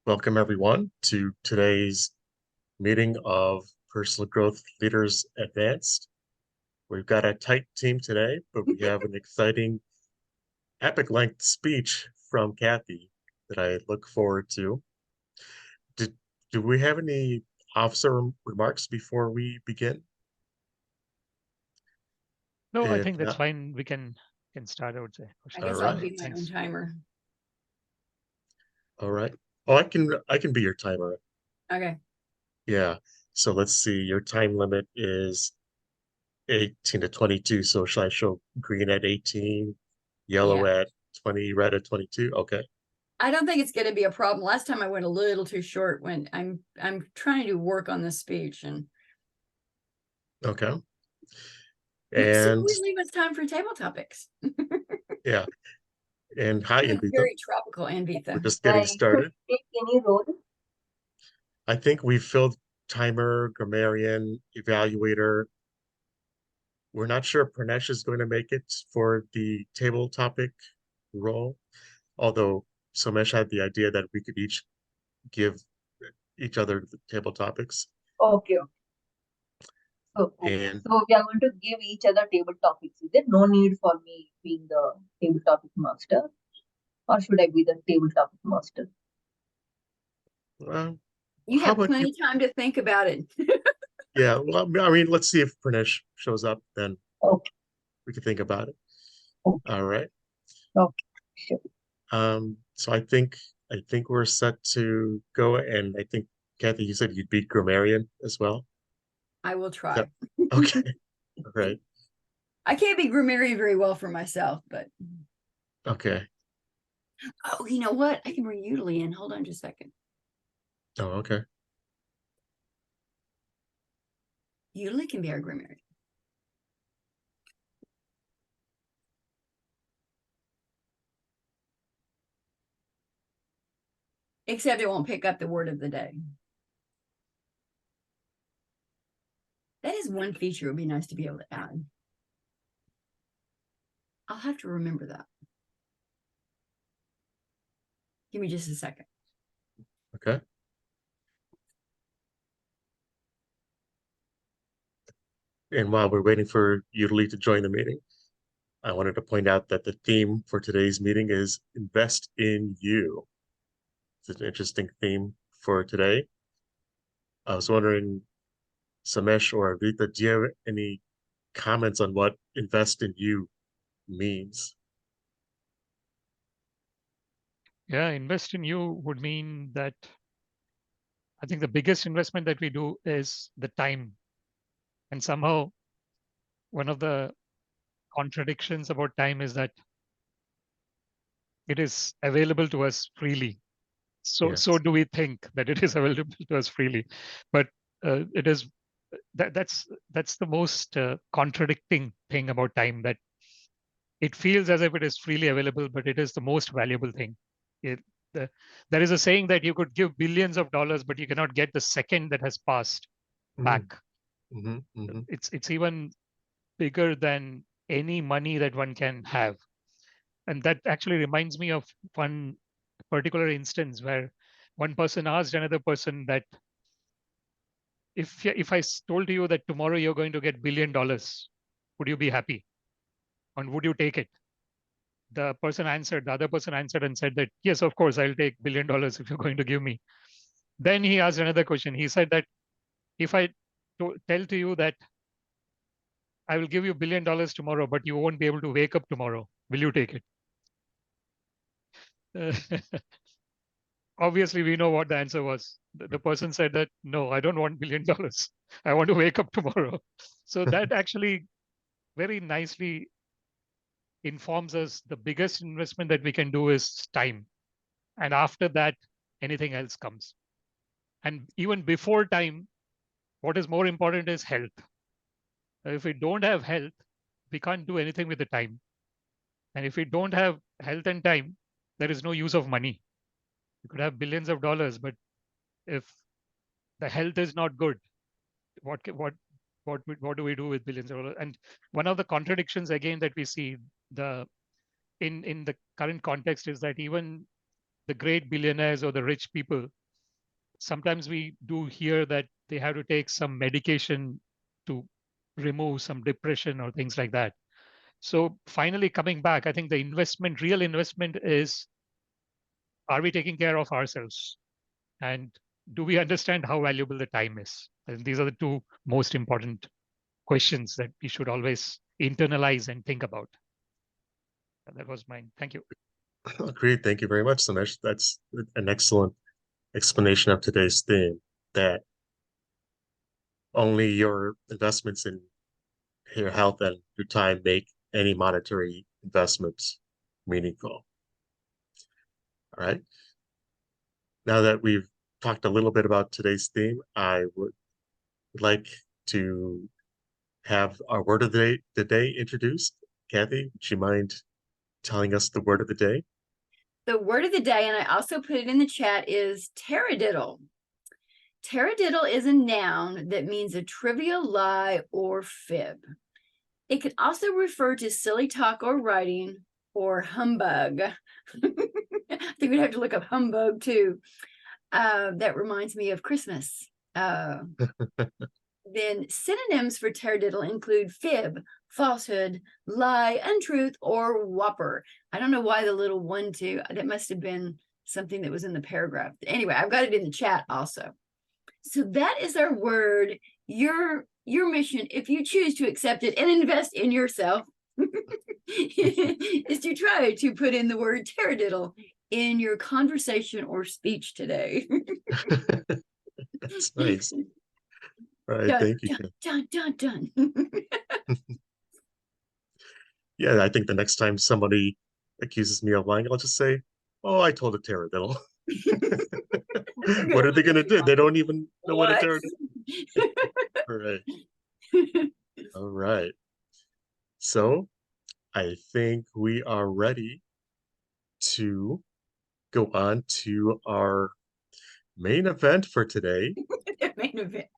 Welcome everyone to today's meeting of Personal Growth Leaders Advanced. We've got a tight team today, but we have an exciting epic length speech from Kathy that I look forward to. Did, do we have any officer remarks before we begin? No, I If think that's not, fine. We can start, I would say. I all guess I'll right, be my own timer. all right. Oh, I can be your timer. Okay. Yeah. So let's see. Your time limit is 18 to 22. So shall I show green at 18, yellow Yeah. at 20, red at 22? Okay. I don't think it's going to be a problem. Last time I went a little too short when I'm trying to work on this speech and Okay. so And we leave us time for table topics. yeah. And hi, Invita. Very tropical, We're Anvita. just getting started. Take any role. I think we filled timer, grammarian, evaluator. We're not sure if Pranesh is going to make it for the table topic role, although Somesh had the idea that we could each give each other the table topics. Okay, okay. And So we are going to give each other table topics. Is there no need for me being the table topic master? Or should I be the table topic master? You how have about plenty of time to think about it. yeah, well, I mean, let's see if Pranesh shows up, then Okay, we can think about it. okay, All right. okay, sure. So I think we're set to go, and I think Kathy, you said you'd beat grammarian as well. I will Is try. that okay? All right. I can't be grammarian very well for myself, but Okay. oh, you know what? I can bring Udally in. Hold on just a second. Oh, okay. Udally can be our grammarian. Except it won't pick up the word of the day. That is one feature it would be nice to be able to add. I'll have to remember that. Give me just a second. Okay. And while we're waiting for Udally to join the meeting, I wanted to point out that the theme for today's meeting is invest in you. It's an interesting theme for today. I was wondering, Samesh or Avita, do you have any comments on what invest in you means? Yeah, invest in you would mean that I think the biggest investment that we do is the time. And somehow one of the contradictions about time is that it is available to us freely. So Yes. do we think that it is available to us freely, but it is that's the most contradicting thing about time, that it feels as if it is freely available, but it is the most valuable thing. It, there is a saying that you could give billions of dollars, but you cannot get the second that has passed back. It's even bigger than any money that one can have. And that actually reminds me of one particular instance where one person asked another person that if I told you that tomorrow you're going to get $1 billion, would you be happy? And would you take it? The other person answered and said that, yes, of course, I'll take $1 billion if you're going to give me. Then he asked another question. He said that if I tell to you that I will give you $1 billion tomorrow, but you won't be able to wake up tomorrow, will you take it? Obviously, we know what the answer was. The person said that, no, I don't want $1 billion. I want to wake up tomorrow. So that actually very nicely informs us the biggest investment that we can do is time. And after that, anything else comes. And even before time, what is more important is health. If we don't have health, we can't do anything with the time. And if we don't have health and time, there is no use of money. You could have billions of dollars, but if the health is not good, what do we do with billions of dollars? And one of the contradictions again that we see in the current context is that even the great billionaires or the rich people, sometimes we do hear that they have to take some medication to remove some depression or things like that. So finally coming back, I think the investment, real investment is, are we taking care of ourselves? And do we understand how valuable the time is? And these are the two most important questions that we should always internalize and think about. And that was mine. Thank you. Agreed. Thank you very much, Samesh. That's an excellent explanation of today's theme, that only your investments in your health and your time make any monetary investments meaningful. All right. Now that we've talked a little bit about today's theme, I would like to have our word of the day introduced. Kathy, would you mind telling us the word of the day? The word of the day, and I also put it in the chat, is taradiddle. Taradiddle is a noun that means a trivial lie or fib. It can also refer to silly talk or writing or humbug. I think we'd have to look up humbug too. That reminds me of Christmas. Then synonyms for taradiddle include fib, falsehood, lie, untruth, or whopper. I don't know why the little 1, 2, that must have been something that was in the paragraph. Anyway, I've got it in the chat also. So that is our word. Your mission, if you choose to accept it and invest in yourself, is to try to put in the word taradiddle in your conversation or speech today. That's nice. All right, Dun, thank you. dun, dun, dun, dun. Yeah, I think the next time somebody accuses me of lying, I'll just say, "Oh, I told a taradiddle." What are they going to do? They don't even know what a taradiddle. All right. All right. So I think we are ready to go on to our main event for today, The main event.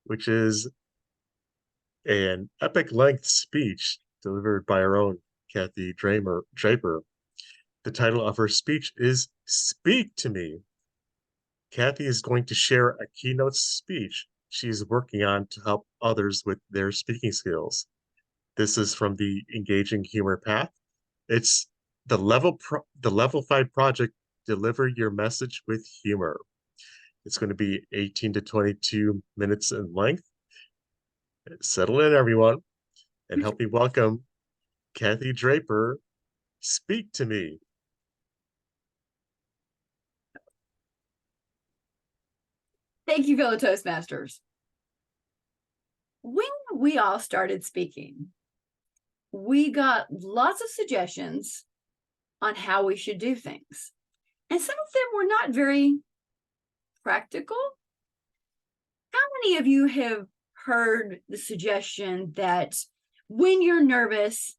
which is an epic length speech delivered by our own Kathy Draper. The title of her speech is Speak to Me. Kathy is going to share a keynote speech she's working on to help others with their speaking skills. This is from the Engaging Humor Path. It's the level 5 project, Deliver Your Message with Humor. It's going to be 18 to 22 minutes in length. Settle in, everyone, and help me welcome Kathy Draper. Speak to me. Thank you, fellow Toastmasters. When we all started speaking, we got lots of suggestions on how we should do things. And some of them were not very practical. How many of you have heard the suggestion that when you're nervous,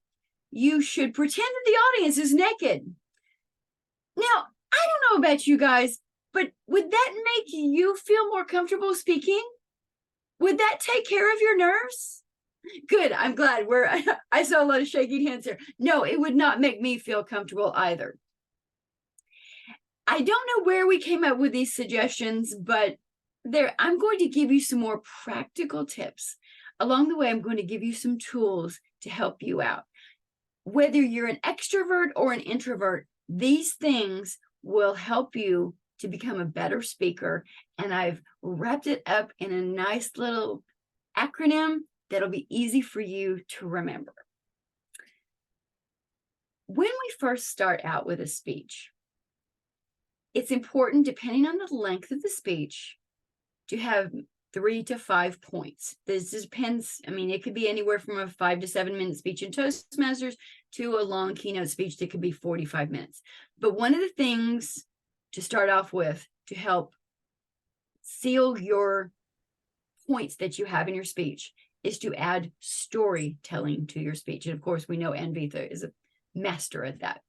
you should pretend that the audience is naked? Now, I don't know about you guys, but would that make you feel more comfortable speaking? Would that take care of your nerves? Good, I'm glad. I saw a lot of shaking hands here. No, it would not make me feel comfortable either. I don't know where we came up with these suggestions, but I'm going to give you some more practical tips. Along the way, I'm going to give you some tools to help you out. Whether you're an extrovert or an introvert, these things will help you to become a better speaker. And I've wrapped it up in a nice little acronym that'll be easy for you to remember. When we first start out with a speech, it's important, depending on the length of the speech, to have 3 to 5 points. This depends. I mean, it could be anywhere from a 5 to 7 minute speech in Toastmasters to a long keynote speech that could be 45 minutes. But one of the things to start off with to help seal your points that you have in your speech is to add storytelling to your speech. And of course, we know Anvitha is a master at that.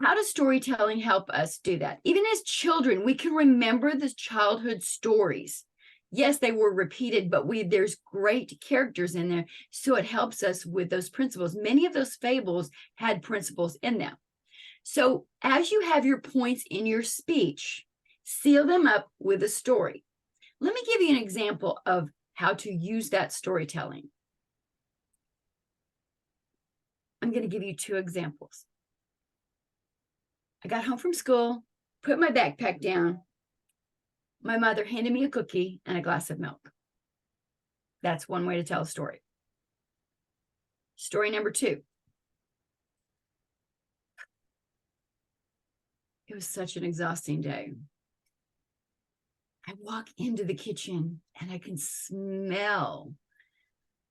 How does storytelling help us do that? Even as children, we can remember the childhood stories. Yes, they were repeated, but there's great characters in there, so it helps us with those principles. Many of those fables had principles in them. So as you have your points in your speech, seal them up with a story. Let me give you an example of how to use that storytelling. I'm going to give you 2 examples. I got home from school, put my backpack down. My mother handed me a cookie and a glass of milk. That's one way to tell a story. Story number 2. It was such an exhausting day. I walk into the kitchen and I can smell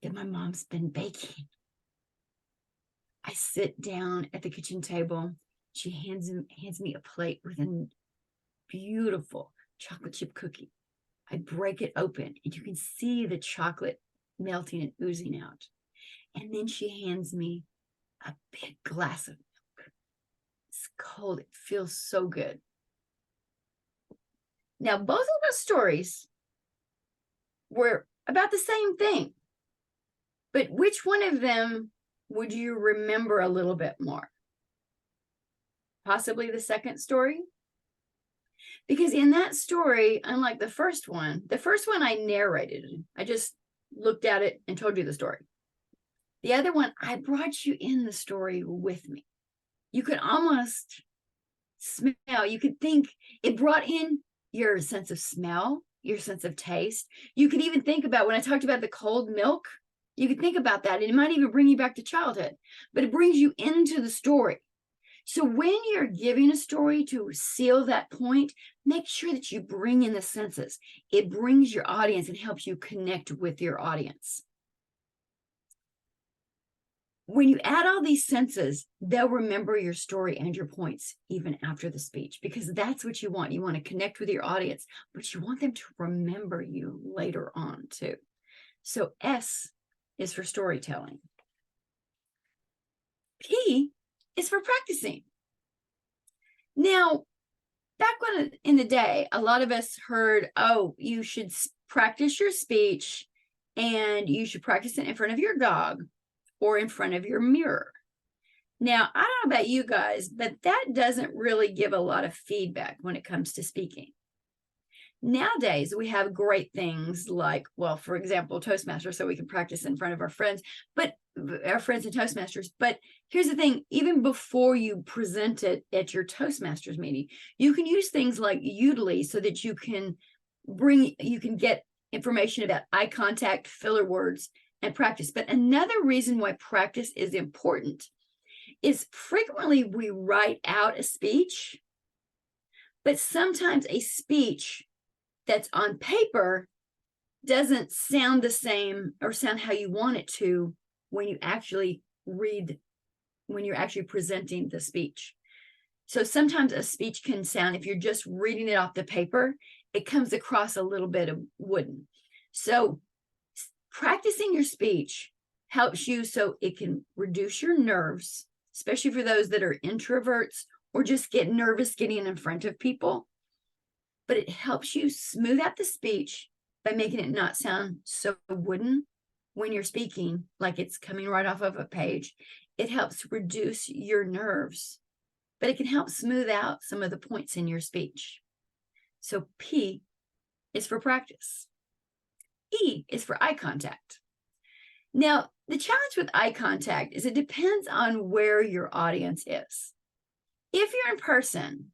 that my mom's been baking. I sit down at the kitchen table. She hands me a plate with a beautiful chocolate chip cookie. I break it open and you can see the chocolate melting and oozing out. And then she hands me a big glass of milk. It's cold. It feels so good. Now, both of those stories were about the same thing. But which one of them would you remember a little bit more? Possibly the second story? Because in that story, unlike the first one I narrated. I just looked at it and told you the story. The other one, I brought you in the story with me. You could almost smell, you could think it brought in your sense of smell, your sense of taste. You could even think about when I talked about the cold milk, you could think about that. And it might even bring you back to childhood, but it brings you into the story. So when you're giving a story to seal that point, make sure that you bring in the senses. It brings your audience and helps you connect with your audience. When you add all these senses, they'll remember your story and your points even after the speech, because that's what you want. You want to connect with your audience, but you want them to remember you later on too. So S is for storytelling. P is for practicing. Now, back when in the day, a lot of us heard, oh, you should practice your speech and you should practice it in front of your dog or in front of your mirror. Now, I don't know about you guys, but that doesn't really give a lot of feedback when it comes to speaking. Nowadays, we have great things like, well, for example, Toastmasters, so we can practice in front of our friends and Toastmasters. But here's the thing, even before you present it at your Toastmasters meeting, you can use things like Udly so that you can get information about eye contact, filler words, and practice. But another reason why practice is important is frequently we write out a speech, but sometimes a speech that's on paper doesn't sound the same or sound how you want it to when you actually when you're actually presenting the speech. So sometimes a speech can sound, if you're just reading it off the paper, it comes across a little bit of wooden. So practicing your speech helps you so it can reduce your nerves, especially for those that are introverts or just get nervous getting in front of people. But it helps you smooth out the speech by making it not sound so wooden when you're speaking, like it's coming right off of a page. It helps reduce your nerves, but it can help smooth out some of the points in your speech. So P is for practice. E is for eye contact. Now, the challenge with eye contact is it depends on where your audience is. If you're in person,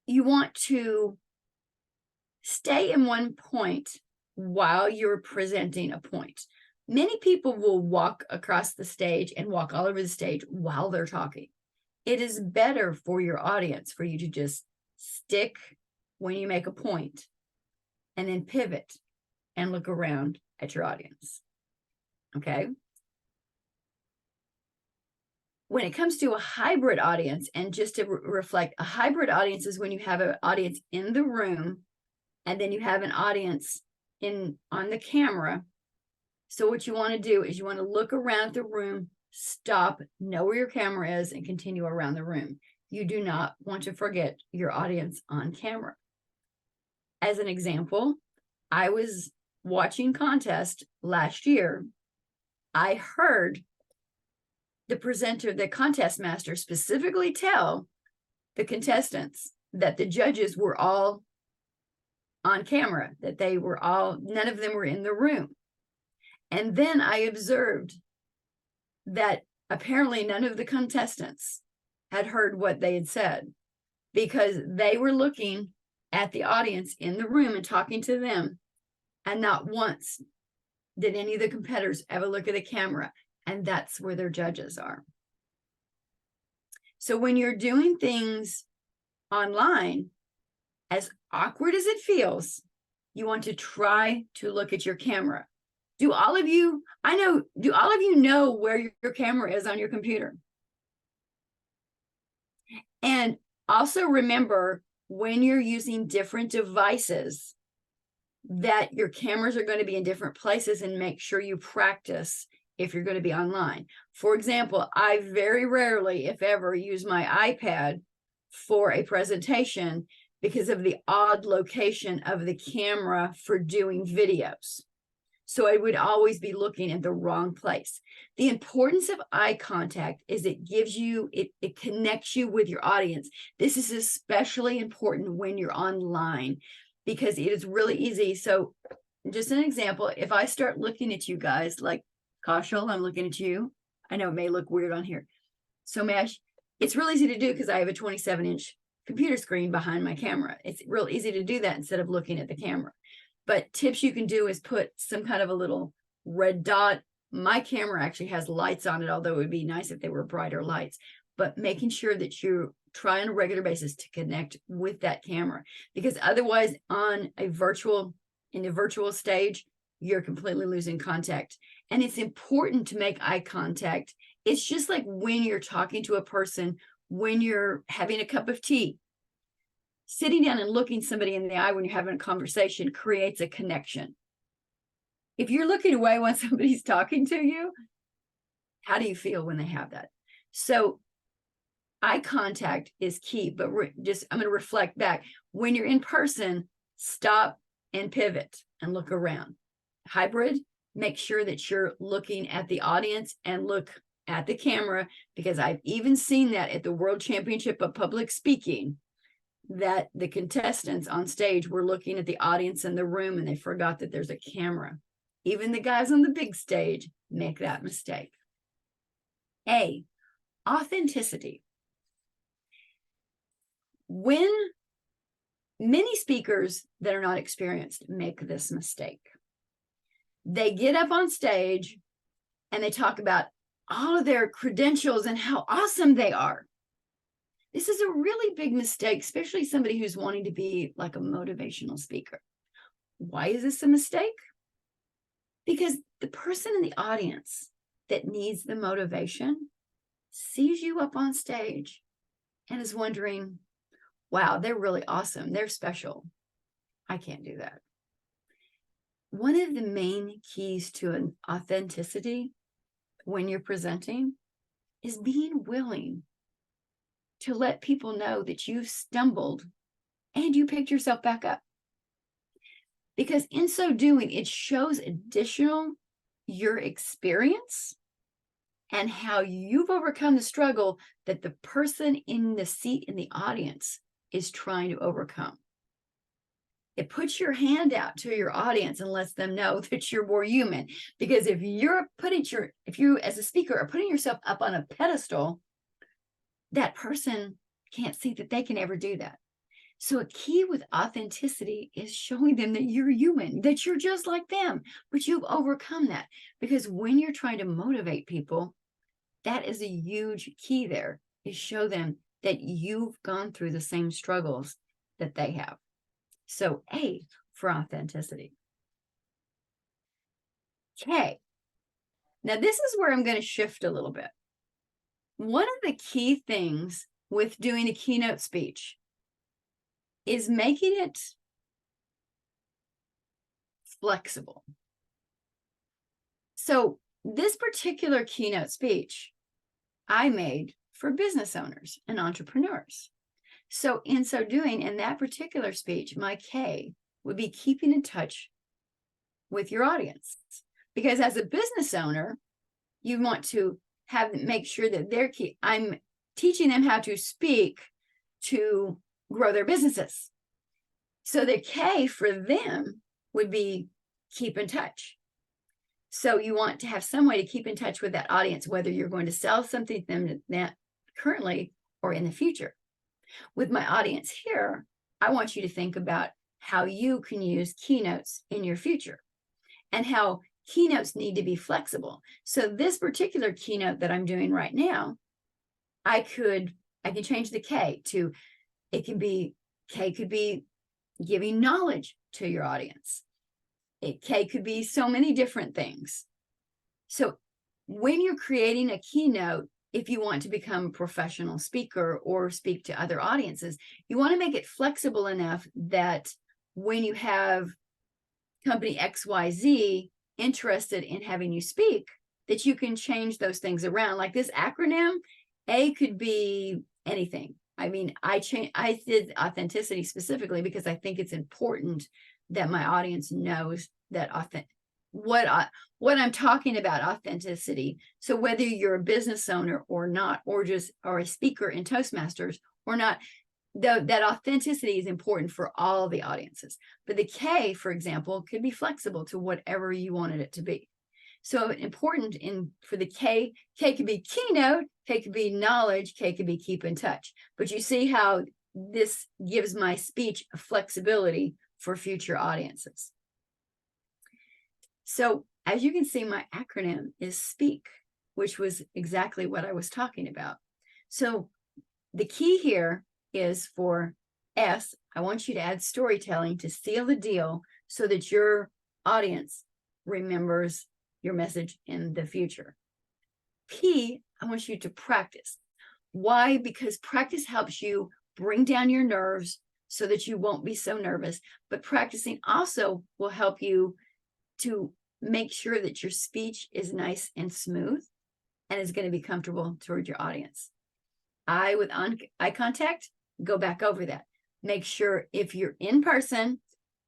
you want to stay in one point while you're presenting a point. Many people will walk across the stage and walk all over the stage while they're talking. It is better for your audience for you to just stick when you make a point and then pivot and look around at your audience. Okay? When it comes to a hybrid audience, and just to reflect, a hybrid audience is when you have an audience in the room and then you have an audience on the camera. So what you want to do is you want to look around the room, stop, know where your camera is, and continue around the room. You do not want to forget your audience on camera. As an example, I was watching contest last year. I heard the presenter, the contest master, specifically tell the contestants that the judges were all on camera, that they were all, none of them were in the room. And then I observed that apparently none of the contestants had heard what they had said, because they were looking at the audience in the room and talking to them. And not once did any of the competitors ever look at the camera. And that's where their judges are. So when you're doing things online, as awkward as it feels, you want to try to look at your camera. Do all of you know where your camera is on your computer? And also remember, when you're using different devices, that your cameras are going to be in different places, and make sure you practice if you're going to be online. For example, I very rarely, if ever, use my iPad for a presentation because of the odd location of the camera for doing videos. So I would always be looking at the wrong place. The importance of eye contact is it gives you, it connects you with your audience. This is especially important when you're online, because it is really easy. So just an example, if I start looking at you guys, like Kaushal, I'm looking at you. I know it may look weird on here. So Mesh, it's real easy to do because I have a 27-inch computer screen behind my camera. It's real easy to do that instead of looking at the camera. But tips you can do is put some kind of a little red dot. My camera actually has lights on it, although it would be nice if they were brighter lights. But making sure that you try on a regular basis to connect with that camera, because otherwise in a virtual stage, you're completely losing contact. And it's important to make eye contact. It's just like when you're talking to a person, when you're having a cup of tea. Sitting down and looking somebody in the eye when you're having a conversation creates a connection. If you're looking away when somebody's talking to you, how do you feel when they have that? So eye contact is key, but I'm going to reflect back. When you're in person, stop and pivot and look around. Hybrid, make sure that you're looking at the audience and look at the camera, because I've even seen that at the World Championship of Public Speaking, that the contestants on stage were looking at the audience in the room and they forgot that there's a camera. Even the guys on the big stage make that mistake. A, authenticity. When many speakers that are not experienced make this mistake, they get up on stage and they talk about all of their credentials and how awesome they are. This is a really big mistake, especially somebody who's wanting to be like a motivational speaker. Why is this a mistake? Because the person in the audience that needs the motivation sees you up on stage and is wondering, wow, they're really awesome. They're special. I can't do that. One of the main keys to an authenticity when you're presenting is being willing to let people know that you've stumbled and you picked yourself back up. Because in so doing, it shows additional your experience and how you've overcome the struggle that the person in the seat in the audience is trying to overcome. It puts your hand out to your audience and lets them know that you're more human. Because if you as a speaker are putting yourself up on a pedestal, that person can't see that they can ever do that. So a key with authenticity is showing them that you're human, that you're just like them, but you've overcome that. Because when you're trying to motivate people, that is a huge key there, is show them that you've gone through the same struggles that they have. So A for authenticity. K. Now this is where I'm going to shift a little bit. One of the key things with doing a keynote speech is making it flexible. So this particular keynote speech I made for business owners and entrepreneurs. So in so doing, in that particular speech, my K would be keeping in touch with your audience. Because as a business owner, you want to make sure that I'm teaching them how to speak to grow their businesses. So the K for them would be keep in touch. So you want to have some way to keep in touch with that audience, whether you're going to sell something to them that currently or in the future. With my audience here, I want you to think about how you can use keynotes in your future and how keynotes need to be flexible. So this particular keynote that I'm doing right now, I can change the K to, K could be giving knowledge to your audience. K could be so many different things. So when you're creating a keynote, if you want to become a professional speaker or speak to other audiences, you want to make it flexible enough that when you have company XYZ interested in having you speak, that you can change those things around. Like this acronym, A could be anything. I mean, I did authenticity specifically because I think it's important that my audience knows that what I'm talking about, authenticity. So whether you're a business owner or not, or a speaker in Toastmasters or not, that authenticity is important for all the audiences. But the K, for example, could be flexible to whatever you wanted it to be. So important for the K could be keynote, K could be knowledge, K could be keep in touch. But you see how this gives my speech a flexibility for future audiences. So as you can see, my acronym is SPEAK, which was exactly what I was talking about. So the key here is for S, I want you to add storytelling to seal the deal so that your audience remembers your message in the future. P, I want you to practice. Why? Because practice helps you bring down your nerves so that you won't be so nervous. But practicing also will help you to make sure that your speech is nice and smooth and is going to be comfortable toward your audience. With eye contact, go back over that. Make sure if you're in person,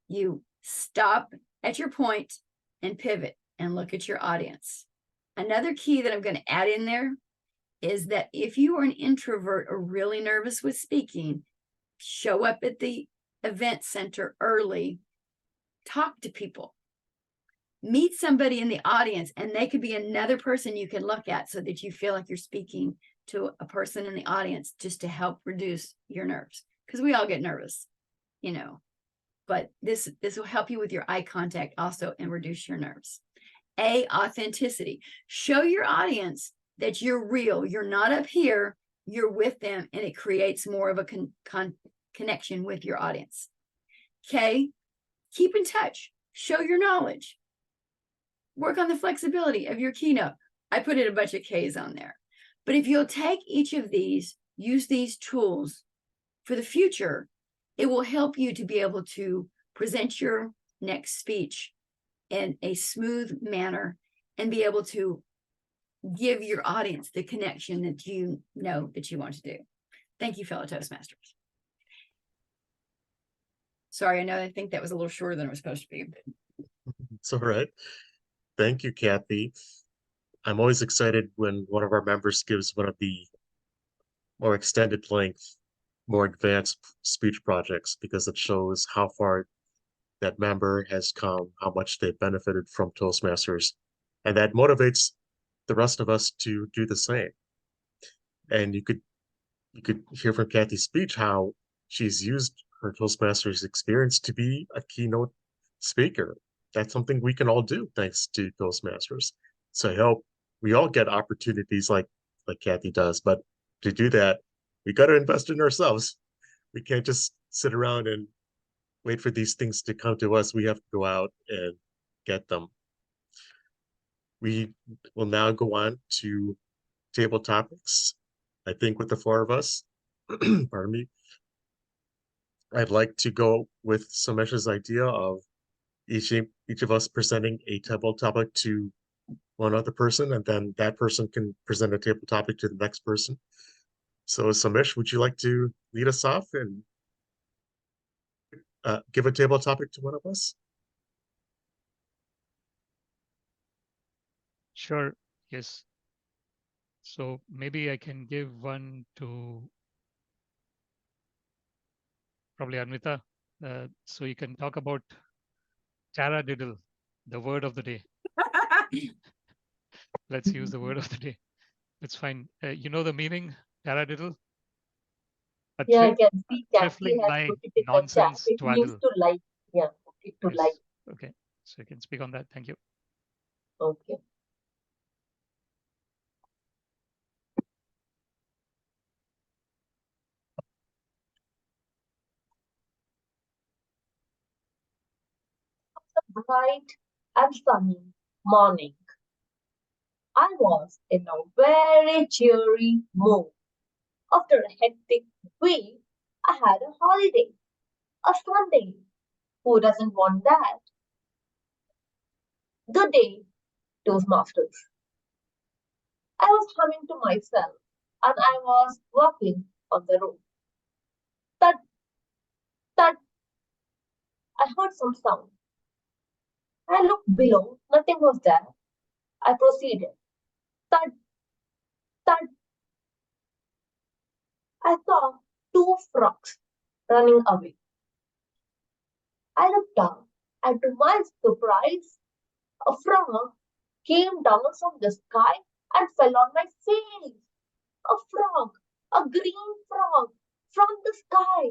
you stop at your point and pivot and look at your audience. Another key that I'm going to add in there is that if you are an introvert or really nervous with speaking, show up at the event center early, talk to people, meet somebody in the audience, and they could be another person you can look at so that you feel like you're speaking to a person in the audience, just to help reduce your nerves, because we all get nervous, you know, but this will help you with your eye contact also and reduce your nerves. A, authenticity. Show your audience that you're real. You're not up here, you're with them, and it creates more of a connection with your audience. K, keep in touch. Show your knowledge. Work on the flexibility of your keynote. I put in a bunch of Ks on there. But if you'll take each of these, use these tools for the future, it will help you to be able to present your next speech in a smooth manner and be able to give your audience the connection that you know that you want to do. Thank you, fellow Toastmasters. Sorry, I think that was a little shorter than it was supposed to be. It's all right. Thank you, Kathy. I'm always excited when one of our members gives one of the more extended length, more advanced speech projects, because it shows how far that member has come, how much they've benefited from Toastmasters, and that motivates the rest of us to do the same. And you could hear from Kathy's speech how she's used her Toastmasters experience to be a keynote speaker. That's something we can all do thanks to Toastmasters. So we all get opportunities like Kathy does, but to do that, we got to invest in ourselves. We can't just sit around and wait for these things to come to us. We have to go out and get them. We will now go on to table topics. I think with the four of us, pardon me, I'd like to go with Samesh's idea of each of us presenting a table topic to one other person, and then that person can present a table topic to the next person. So Samesh, would you like to lead us off and give a table topic to one of us? Sure. Yes. So maybe I can give one to probably Anvita. So you can talk about taradiddle, the word of the day. Let's use the word of the day. It's fine. You know the meaning, taradiddle? A Yeah, I can see Kathy trifling has lie, put it in the chat. nonsense, It means twaddle. to lie. Yeah, okay, to lie. Yes. Okay. So you can speak on that. Thank you. Okay. Bright and sunny morning. I was in a very cheery mood. After a hectic week, I had a holiday, a Sunday. Who doesn't want that? Good day, Toastmasters. I was humming to myself and I was walking on the road. Thud, thud, I heard some sound. I looked below, nothing was there. I proceeded. Thud, thud, I saw two frogs running away. I looked down, and to my surprise, a frog came down from the sky and fell on my face. A frog, a green frog from the sky.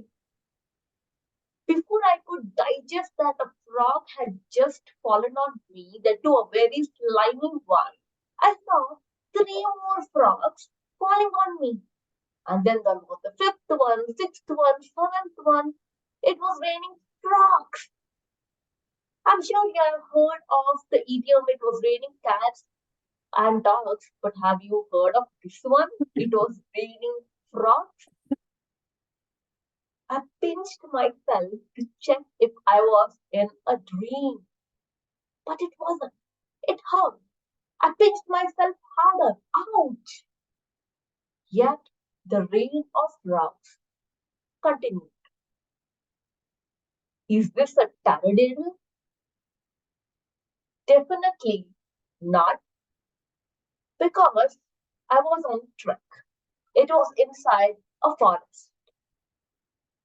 Before I could digest that a frog had just fallen on me, that to a very slimy one, I saw three more frogs falling on me. And then there was the fifth one, sixth one, seventh one. It was raining frogs. I'm sure you have heard of the idiom it was raining cats and dogs, but have you heard of this one? It was raining frogs. I pinched myself to check if I was in a dream, but it wasn't. It hurt. I pinched myself harder. Ouch! Yet the rain of frogs continued. Is this a taradiddle? Definitely not, because I was on trek. It was inside a forest.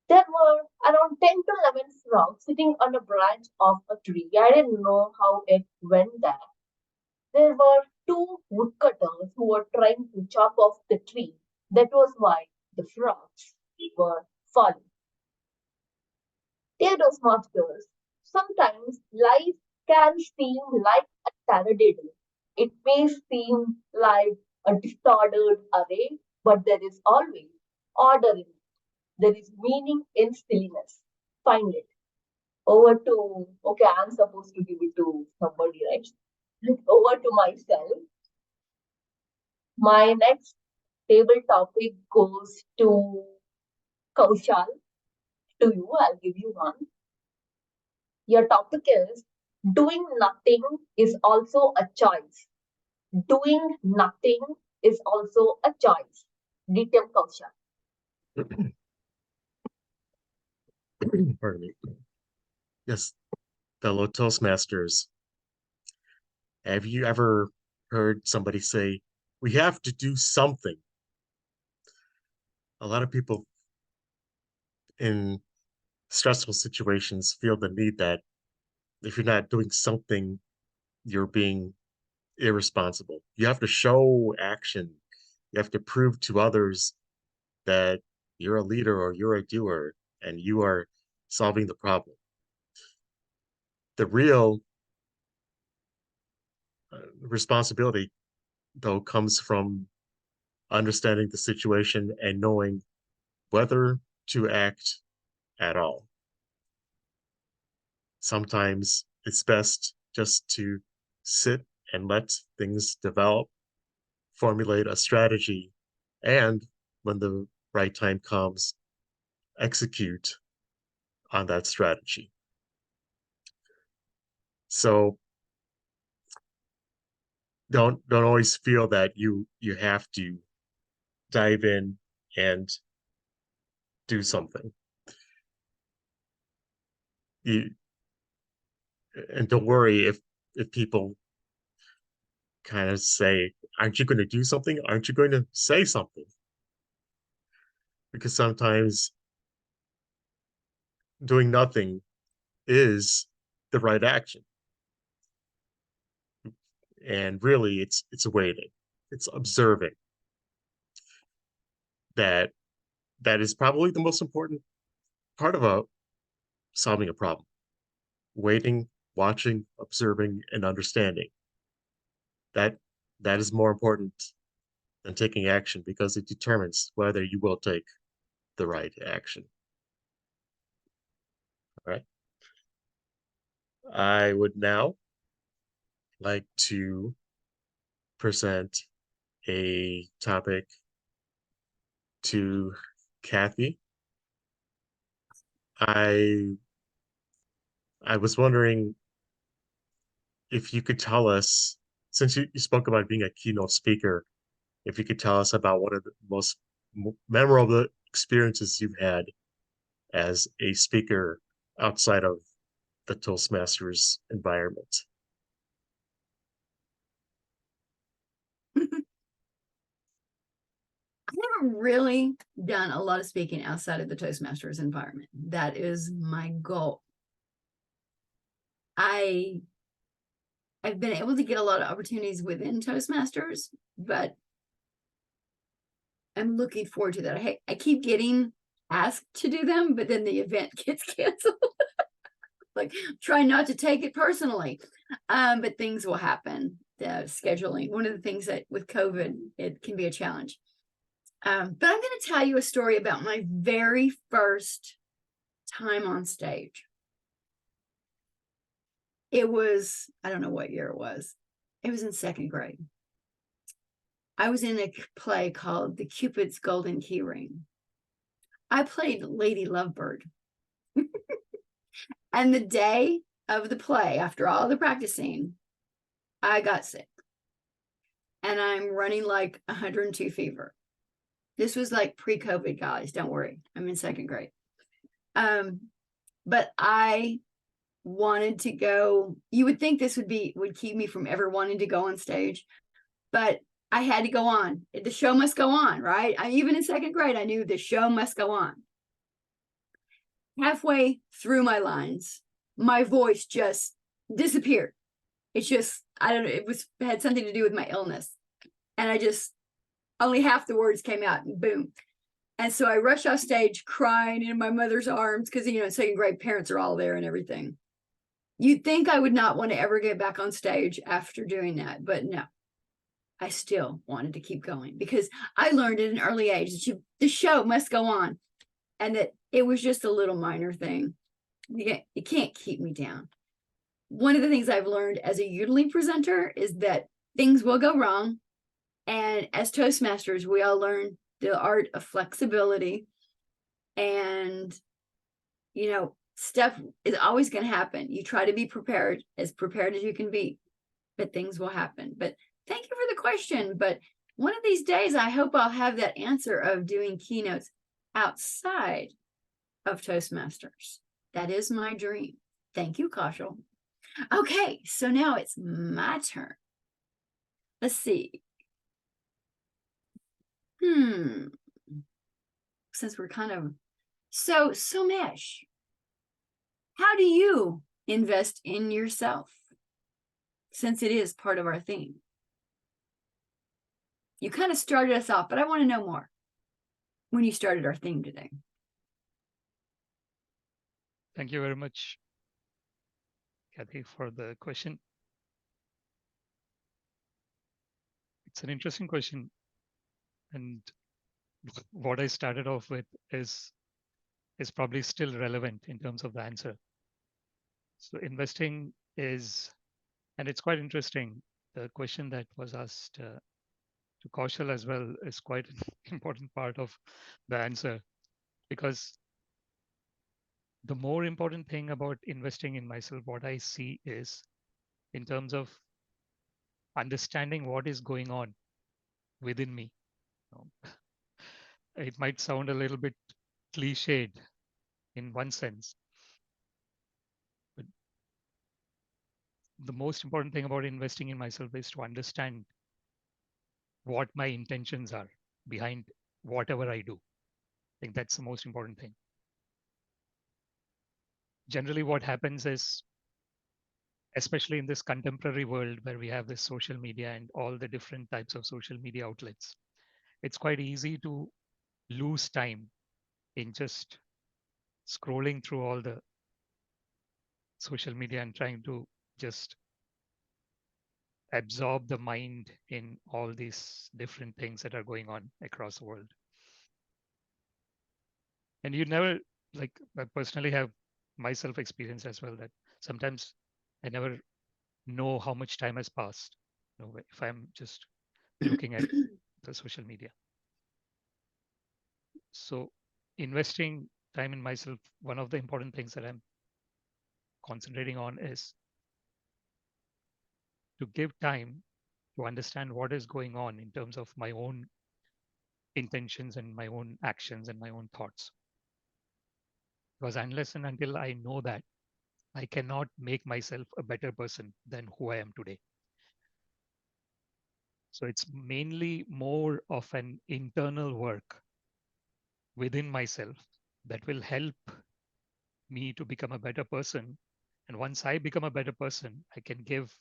There were around 10 to 11 frogs sitting on a branch of a tree. I didn't know how it went there. There were two woodcutters who were trying to chop off the tree. That was why the frogs were falling. Dear those masters, sometimes life can seem like a taradiddle. It may seem like a disordered array, but there is always order in it. There is meaning in silliness. Find it. Over to, okay, I'm supposed to give it to somebody, right? Over to myself. My next table topic goes to Kaushal. To you, I'll give you one. Your topic is doing nothing is also a choice. Doing nothing is also a choice. Detail Kaushal. Pardon me. Yes, fellow Toastmasters. Have you ever heard somebody say, we have to do something? A lot of people in stressful situations feel the need that if you're not doing something, you're being irresponsible. You have to show action. You have to prove to others that you're a leader or you're a doer and you are solving the problem. The real responsibility, though, comes from understanding the situation and knowing whether to act at all. Sometimes it's best just to sit and let things develop, formulate a strategy, and when the right time comes, execute on that strategy. So don't always feel that you have to dive in and do something. You and don't worry if people kind of say, aren't you going to do something? Aren't you going to say something? Because sometimes doing nothing is the right action. And really it's waiting. It's observing. That that is probably the most important part of solving a problem. Waiting, watching, observing, and understanding. That that is more important than taking action because it determines whether you will take the right action. All right. I would now like to present a topic to Kathy. I I was wondering if you could tell us, since you spoke about being a keynote speaker, if you could tell us about one of the most memorable experiences you've had as a speaker outside of the Toastmasters environment. I've never really done a lot of speaking outside of the Toastmasters environment. That is my goal. I've been able to get a lot of opportunities within Toastmasters, but I'm looking forward to that. I keep getting asked to do them, but then the event gets canceled. Like, try not to take it personally, but things will happen. The scheduling, one of the things that with COVID, it can be a challenge. But I'm going to tell you a story about my very first time on stage. It was, I don't know what year it was. It was in second grade. I was in a play called The Cupid's Golden Keyring. I played Lady Lovebird. And the day of the play, after all the practicing, I got sick. And I'm running like 102 fever. This was like pre-COVID, guys. Don't worry. I'm in second grade. But I wanted to go. You would think this would keep me from ever wanting to go on stage, but I had to go on. The show must go on, right? Even in second grade, I knew the show must go on. Halfway through my lines, my voice just disappeared. It's just, I don't know, it had something to do with my illness. And I just, only half the words came out and boom. And so I rushed off stage crying in my mother's arms because, in second grade, parents are all there and everything. You'd think I would not want to ever get back on stage after doing that, but no. I still wanted to keep going because I learned at an early age that the show must go on and that it was just a little minor thing. It can't keep me down. One of the things I've learned as a Udemy presenter is that things will go wrong. And as Toastmasters, we all learn the art of flexibility. And, stuff is always going to happen. You try to be prepared as you can be, but things will happen. But thank you for the question. But one of these days, I hope I'll have that answer of doing keynotes outside of Toastmasters. That is my dream. Thank you, Kaushal. Okay, so now it's my turn. Let's see. Since we're kind of so Mesh, how do you invest in yourself? Since it is part of our theme. You kind of started us off, but I want to know more when you started our theme today. Thank you very much, Kathy, for the question. It's an interesting question. And what I started off with is probably still relevant in terms of the answer. So investing is, and it's quite interesting. The question that was asked to Kaushal as well is quite an important part of the answer, because the more important thing about investing in myself, what I see is in terms of understanding what is going on within me. It might sound a little bit cliched in one sense, but the most important thing about investing in myself is to understand what my intentions are behind whatever I do. I think that's the most important thing. Generally, what happens is, especially in this contemporary world where we have this social media and all the different types of social media outlets, it's quite easy to lose time in just scrolling through all the social media and trying to just absorb the mind in all these different things that are going on across the world. And you never, like, I personally have myself experienced as well that sometimes I never know how much time has passed, if I'm just looking at the social media. So investing time in myself, one of the important things that I'm concentrating on is to give time to understand what is going on in terms of my own intentions and my own actions and my own thoughts. Because unless and until I know that, I cannot make myself a better person than who I am today. So it's mainly more of an internal work within myself that will help me to become a better person. And once I become a better person, I can give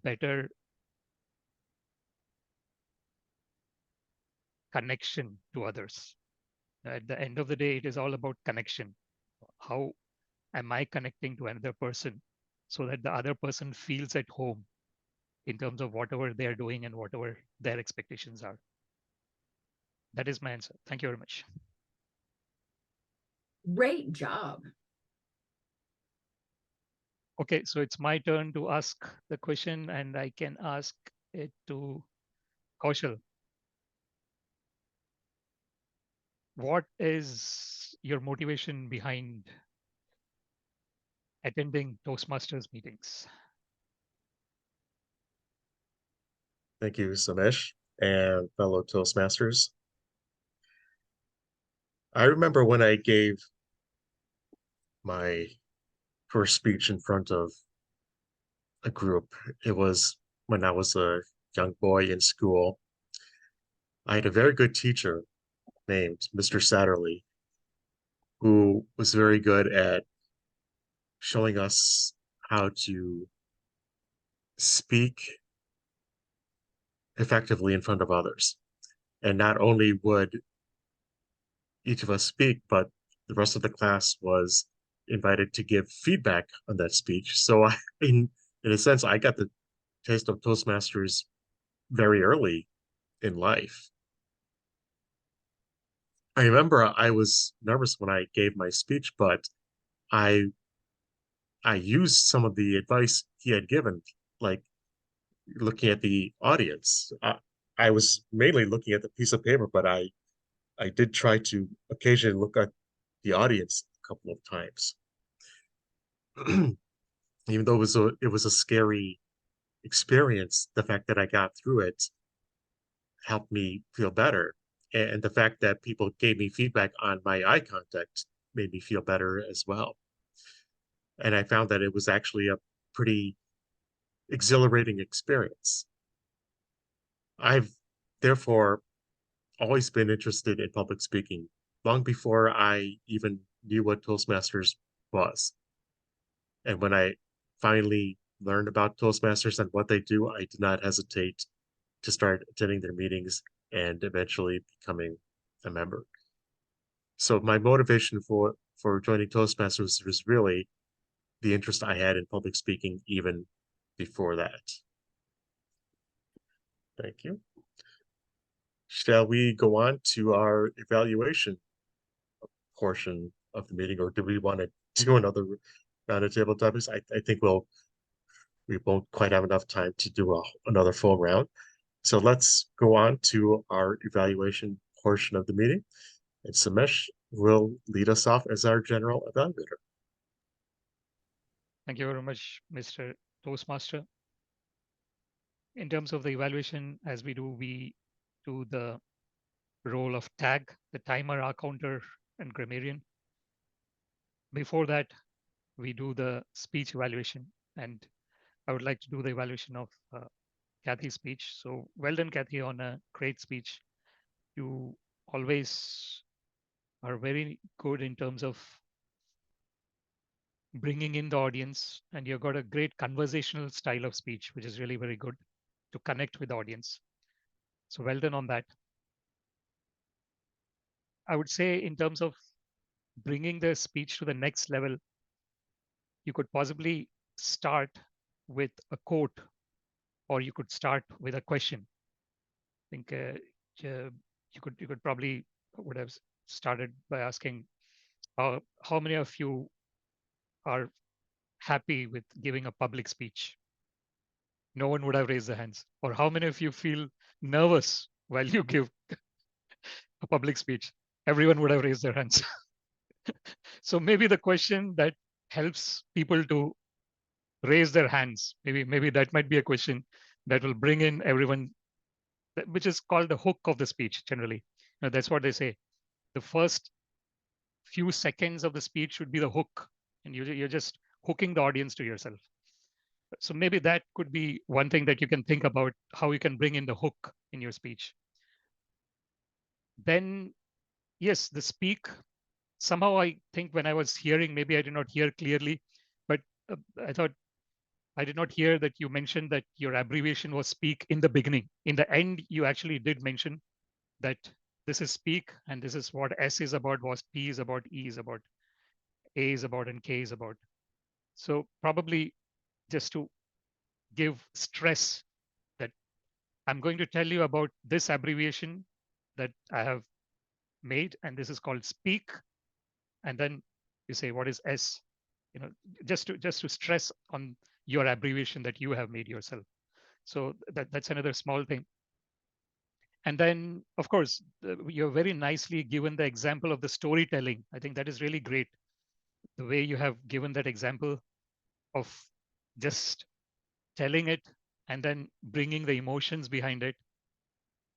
better connection to others. At the end of the day, it is all about connection. How am I connecting to another person so that the other person feels at home in terms of whatever they're doing and whatever their expectations are? That is my answer. Thank you very much. Great job. Okay, so it's my turn to ask the question, and I can ask it to Kaushal. What is your motivation behind attending Toastmasters meetings? Thank you, Samesh and fellow Toastmasters. I remember when I gave my first speech in front of a group. It was when I was a young boy in school. I had a very good teacher named Mr. Satterley, who was very good at showing us how to speak effectively in front of others. And not only would each of us speak, but the rest of the class was invited to give feedback on that speech. So in a sense, I got the taste of Toastmasters very early in life. I remember I was nervous when I gave my speech, but I I used some of the advice he had given, like looking at the audience. I was mainly looking at the piece of paper, but I did try to occasionally look at the audience a couple of times. Even though it was a scary experience, the fact that I got through it helped me feel better. And the fact that people gave me feedback on my eye contact made me feel better as well. And I found that it was actually a pretty exhilarating experience. I've therefore always been interested in public speaking long before I even knew what Toastmasters was. And when I finally learned about Toastmasters and what they do, I did not hesitate to start attending their meetings and eventually becoming a member. So my motivation for joining Toastmasters was really the interest I had in public speaking even before that. Thank you. Shall we go on to our evaluation portion of the meeting, or do we want to do another round of table topics? I think we won't quite have enough time to do another full round. So let's go on to our evaluation portion of the meeting. And Samesh will lead us off as our general evaluator. Thank you very much, Mr. Toastmaster. In terms of the evaluation, as we do the role of tag, the timer, our counter, and grammarian. Before that, we do the speech evaluation. And I would like to do the evaluation of Kathy's speech. So well done, Kathy, on a great speech. You always are very good in terms of bringing in the audience, and you've got a great conversational style of speech, which is really very good to connect with the audience. So well done on that. I would say in terms of bringing the speech to the next level, you could possibly start with a quote, or you could start with a question. I think you could probably would have started by asking, how many of you are happy with giving a public speech? No one would have raised their hands. Or how many of you feel nervous while you give a public speech? Everyone would have raised their hands. So maybe the question that helps people to raise their hands, maybe that might be a question that will bring in everyone, which is called the hook of the speech generally. That's what they say. The first few seconds of the speech should be the hook, and you're just hooking the audience to yourself. So maybe that could be one thing that you can think about, how you can bring in the hook in your speech. Then, yes, the speak. Somehow I think when I was hearing, maybe I did not hear clearly, but I thought I did not hear that you mentioned that your abbreviation was speak in the beginning. In the end, you actually did mention that this is speak, and this is what S is about, what P is about, E is about, A is about, and K is about. So probably just to give stress that I'm going to tell you about this abbreviation that I have made, and this is called speak. And then you say, what is S? Just to stress on your abbreviation that you have made yourself. So that's another small thing. And then, of course, you're very nicely given the example of the storytelling. I think that is really great. The way you have given that example of just telling it and then bringing the emotions behind it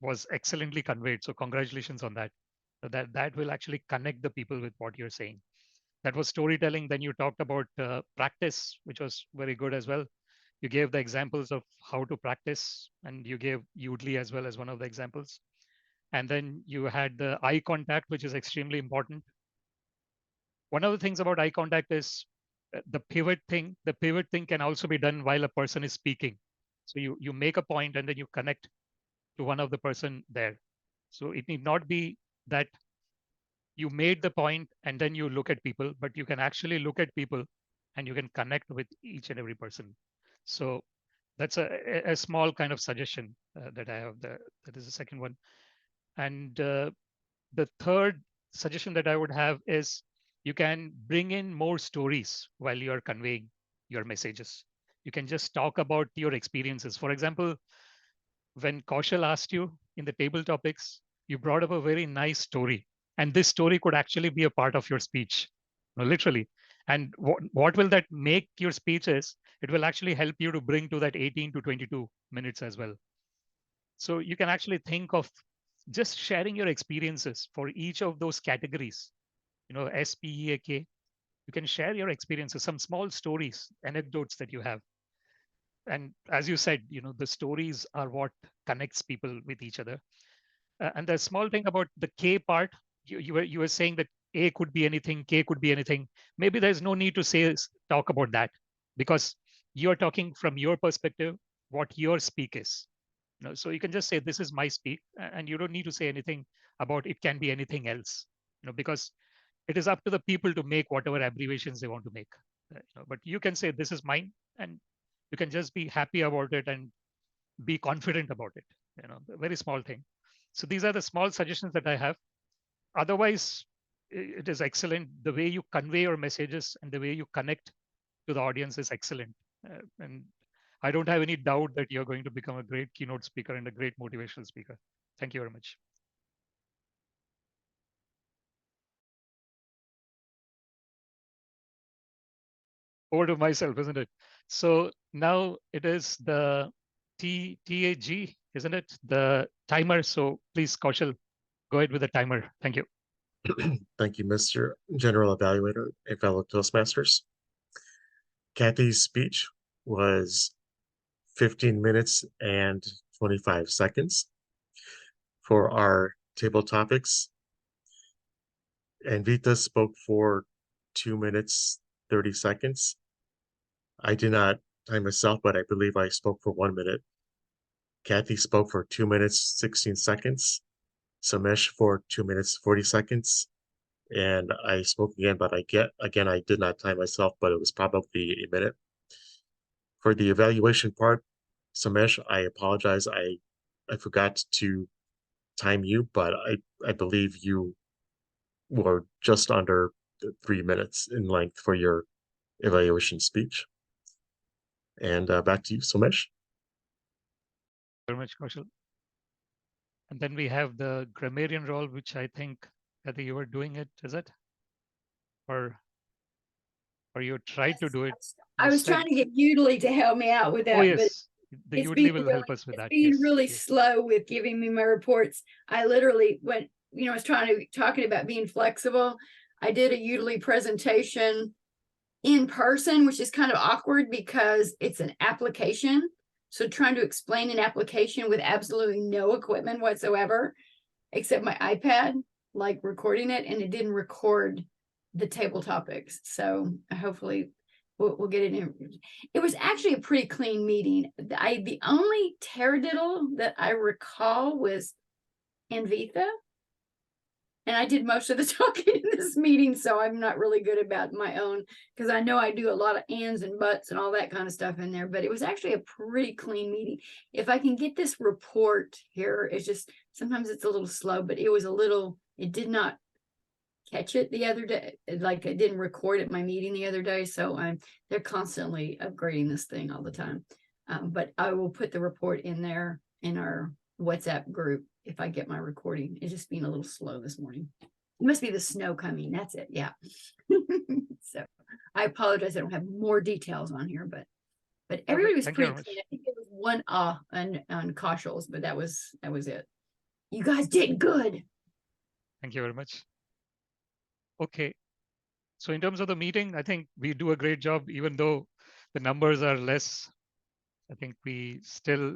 was excellently conveyed. So congratulations on that. So that will actually connect the people with what you're saying. That was storytelling. Then you talked about practice, which was very good as well. You gave the examples of how to practice, and you gave Udly as well as one of the examples. And then you had the eye contact, which is extremely important. One of the things about eye contact is the pivot thing. The pivot thing can also be done while a person is speaking. So you make a point and then you connect to one of the person there. So it need not be that you made the point and then you look at people, but you can actually look at people and you can connect with each and every person. So that's a small kind of suggestion that I have there. That is the second one. And the third suggestion that I would have is you can bring in more stories while you're conveying your messages. You can just talk about your experiences. For example, when Kaushal asked you in the table topics, you brought up a very nice story. And this story could actually be a part of your speech, literally. And what will that make your speech is, it will actually help you to bring to that 18 to 22 minutes as well. So you can actually think of just sharing your experiences for each of those categories, S, P, E, A, K. You can share your experiences, some small stories, anecdotes that you have. And as you said, the stories are what connects people with each other. And the small thing about the K part, you were saying that A could be anything, K could be anything. Maybe there's no need to talk about that, because you're talking from your perspective, what your speak is. So you can just say, this is my speak, and you don't need to say anything about it can be anything else, because it is up to the people to make whatever abbreviations they want to make. But you can say, this is mine, and you can just be happy about it and be confident about it. A very small thing. So these are the small suggestions that I have. Otherwise, it is excellent. The way you convey your messages and the way you connect to the audience is excellent. And I don't have any doubt that you're going to become a great keynote speaker and a great motivational speaker. Thank you very much. Over to myself, isn't it? So now it is the TAG, isn't it? The timer. So please, Kaushal, go ahead with the timer. Thank you. Thank you, Mr. General Evaluator and fellow Toastmasters. Kathy's speech was 15 minutes and 25 seconds for our table topics. And Vita spoke for 2 minutes, 30 seconds. I did not time myself, but I believe I spoke for 1 minute. Kathy spoke for 2 minutes, 16 seconds. Samesh for 2 minutes, 40 seconds. And I spoke again, but I did not time myself, but it was probably a minute. For the evaluation part, Samesh, I apologize. I forgot to time you, but I believe you were just under 3 minutes in length for your evaluation speech. And back to you, Somesh. Very much, Kaushal. And then we have the grammarian role, which I think you were doing it, is it? Or you tried to do it. I was trying to get Udely to help me out with that, Oh, yes. The it's Udely will help us with that. being Yes. really Yes. slow with giving me my reports. I literally went, I was talking about being flexible. I did a Udely presentation in person, which is kind of awkward because it's an application. So trying to explain an application with absolutely no equipment whatsoever, except my iPad, like recording it, and it didn't record the table topics. So hopefully we'll get it in. It was actually a pretty clean meeting. The only taradiddle that I recall was Anvitha. And I did most of the talking in this meeting, so I'm not really good about my own, because I know I do a lot of ands and buts and all that kind of stuff in there, but it was actually a pretty clean meeting. If I can get this report here, it's just, sometimes it's a little slow, but it did not catch it the other day. Like, it didn't record at my meeting the other day, so they're constantly upgrading this thing all the time. But I will put the report in there in our WhatsApp group if I get my recording. It's just being a little slow this morning. It must be the snow coming. That's it. Yeah. So I apologize. I don't have more details on here, but everybody was pretty clean. I think it was one on Kaushals, but that was it. You guys did good. Thank you very much. Okay. So in terms of the meeting, I think we do a great job, even though the numbers are less. I think we still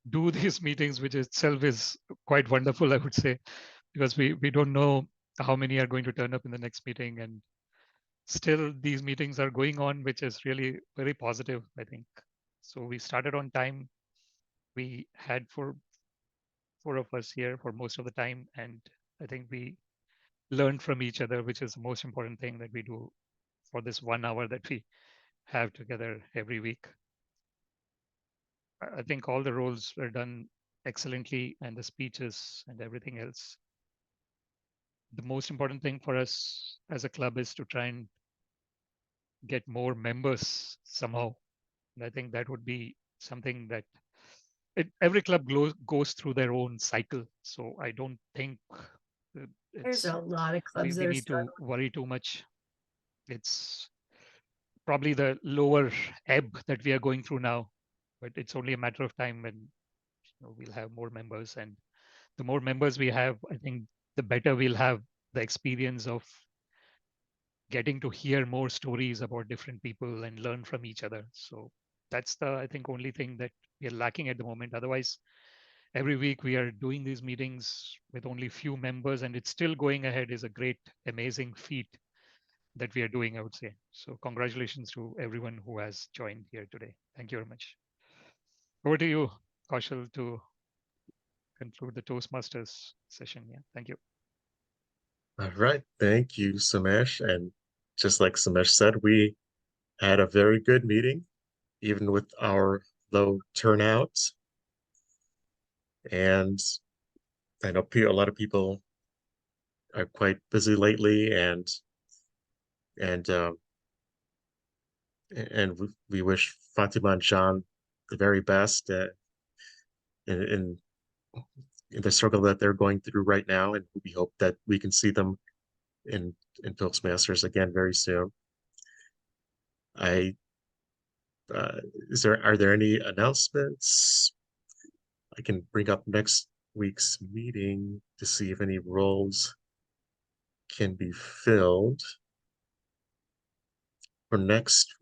do these meetings, which itself is quite wonderful, I would say, because we don't know how many are going to turn up in the next meeting, and still these meetings are going on, which is really very positive, I think. So we started on time. We had four of us here for most of the time, and I think we learned from each other, which is the most important thing that we do for this 1 hour that we have together every week. I think all the roles were done excellently, and the speeches and everything else. The most important thing for us as a club is to try and get more members somehow. And I think that would be something that every club goes through their own cycle. So I don't think There's a lot of clubs we need to worry too much. It's probably the lower ebb that we are going through now, but it's only a matter of time when we'll have more members, and the more members we have, I think the better we'll have the experience of getting to hear more stories about different people and learn from each other. So that's the, I think, only thing that we are lacking at the moment. Otherwise, every week we are doing these meetings with only few members, and it's still going ahead is a great, amazing feat that we are doing, I would say. So congratulations to everyone who has joined here today. Thank you very much. Over to you, Kaushal, to conclude the Toastmasters session. Yeah, thank you. All right. Thank you, Samesh. And just like Samesh said, we had a very good meeting, even with our low turnout. And I know a lot of people are quite busy lately, and we wish Fatima and John the very best in the struggle that they're going through right now, and we hope that we can see them in Toastmasters again very soon. I are there any announcements? I can bring up next week's meeting to see if any roles can be filled for next